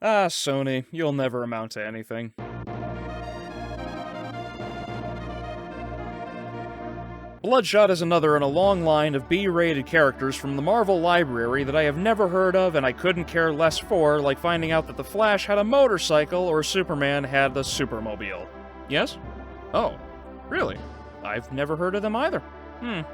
Ah, Sony, you'll never amount to anything. Bloodshot is another in a long line of B-rated characters from the Marvel library that I have never heard of and I couldn't care less for, like finding out that the Flash had a motorcycle or Superman had the Supermobile. Yes? Oh, really? I've never heard of them either.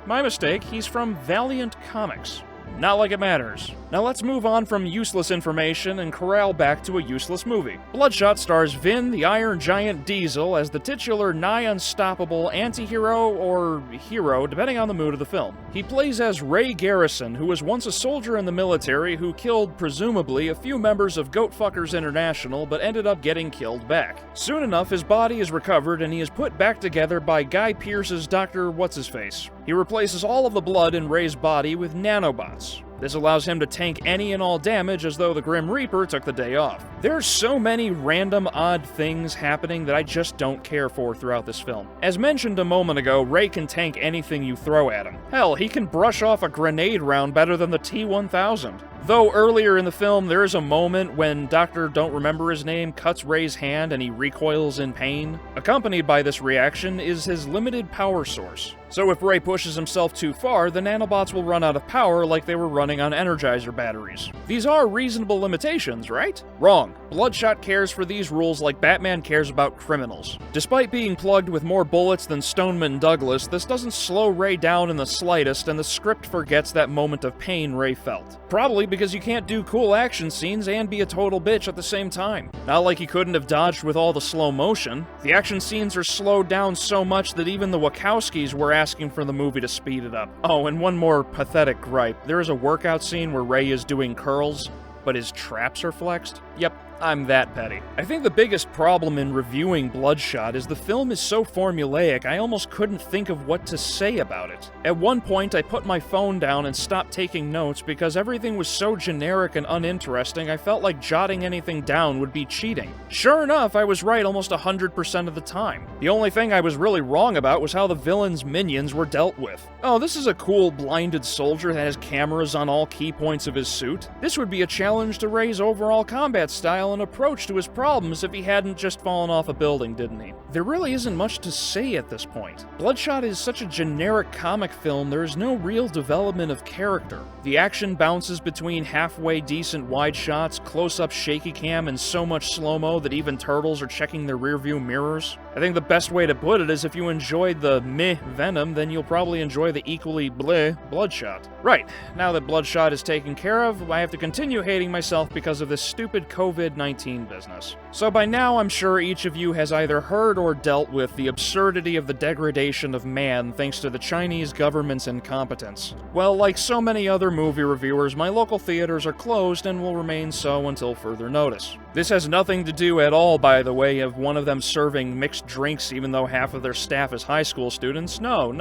My mistake, he's from Valiant Comics. Not like it matters. Now let's move on from useless information and corral back to a useless movie. Bloodshot stars Vin the Iron Giant Diesel as the titular nigh unstoppable anti-hero or hero, depending on the mood of the film. He plays as Ray Garrison, who was once a soldier in the military who killed, presumably, a few members of Goatfuckers International but ended up getting killed back. Soon enough, his body is recovered and he is put back together by Guy Pearce's Dr. What's-His-Face. He replaces all of the blood in Ray's body with nanobots. This allows him to tank any and all damage as though the Grim Reaper took the day off. There's so many random odd things happening that I just don't care for throughout this film. As mentioned a moment ago, Ray can tank anything you throw at him. Hell, he can brush off a grenade round better than the T-1000. Though earlier in the film, there is a moment when Dr. Don't Remember His Name cuts Ray's hand and he recoils in pain. Accompanied by this reaction is his limited power source. So if Ray pushes himself too far, the nanobots will run out of power like they were running on Energizer batteries. These are reasonable limitations, right? Wrong. Bloodshot cares for these rules like Batman cares about criminals. Despite being plugged with more bullets than Stoneman Douglas, this doesn't slow Ray down in the slightest, and the script forgets that moment of pain Ray felt. Probably because you can't do cool action scenes and be a total bitch at the same time. Not like he couldn't have dodged with all the slow motion. The action scenes are slowed down so much that even the Wachowskis were asking for the movie to speed it up. Oh, and one more pathetic gripe. There is a workout scene where Ray is doing curls, but his traps are flexed. Yep, I'm that petty. I think the biggest problem in reviewing Bloodshot is the film is so formulaic I almost couldn't think of what to say about it. At one point I put my phone down and stopped taking notes because everything was so generic and uninteresting I felt like jotting anything down would be cheating. Sure enough, I was right almost 100% of the time. The only thing I was really wrong about was how the villain's minions were dealt with. Oh, this is a cool blinded soldier that has cameras on all key points of his suit. This would be a challenge to Ray's overall combat style and approach to his problems if he hadn't just fallen off a building, didn't he? There really isn't much to say at this point. Bloodshot is such a generic comic film, there is no real development of character. The action bounces between halfway decent wide shots, close-up shaky cam, and so much slow-mo that even turtles are checking their rearview mirrors. I think the best way to put it is if you enjoyed the meh Venom, then you'll probably enjoy the equally bleh Bloodshot. Right, now that Bloodshot is taken care of, I have to continue hating myself because of this stupid COVID-19 business. So by now, I'm sure each of you has either heard or dealt with the absurdity of the degradation of man thanks to the Chinese government's incompetence. Well, like so many other movie reviewers, my local theaters are closed and will remain so until further notice. This has nothing to do at all, by the way, of one of them serving mixed drinks even though half of their staff is high school students. No,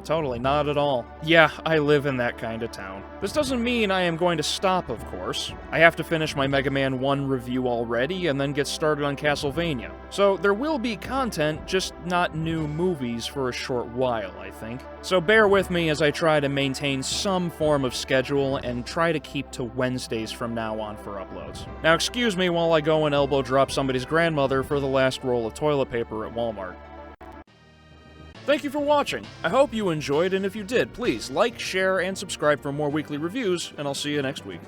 totally not at all. Yeah, I live in that kind of town. This doesn't mean I am going to stop, of course. I have to finish my Mega Man 1 review already and then get started on Castlevania. So there will be content, just not new movies for a short while, I think. So bear with me as I try to maintain some form of schedule and try to keep to Wednesdays from now on for uploads. Now excuse me while I go and elbow drop somebody's grandmother for the last roll of toilet paper at Walmart. Thank you for watching. I hope you enjoyed, and if you did, please like, share, and subscribe for more weekly reviews, and I'll see you next week.